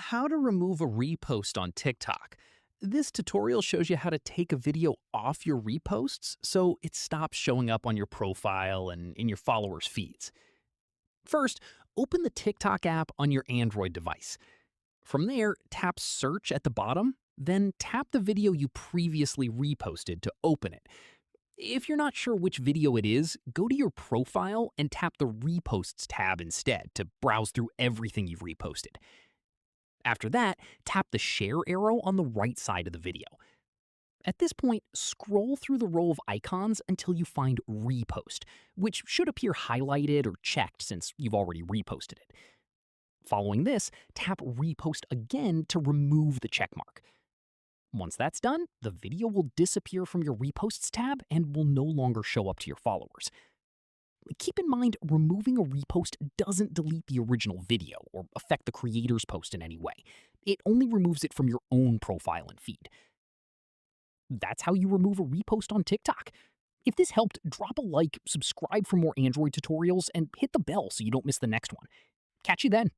how to remove a repost on TikTok. This tutorial shows you how to take a video off your reposts so it stops showing up on your profile and in your followers' feeds. First, open the TikTok app on your Android device. From there, tap Search at the bottom, then tap the video you previously reposted to open it. If you're not sure which video it is, go to your profile and tap the Reposts tab instead to browse through everything you've reposted. After that, tap the share arrow on the right side of the video. At this point, scroll through the row of icons until you find Repost, which should appear highlighted or checked since you've already reposted it. Following this, tap Repost again to remove the checkmark. Once that's done, the video will disappear from your Reposts tab and will no longer show up to your followers. Keep in mind, removing a repost doesn't delete the original video or affect the creator's post in any way. It only removes it from your own profile and feed. That's how you remove a repost on TikTok. If this helped, drop a like, subscribe for more Android tutorials, and hit the bell so you don't miss the next one. Catch you then.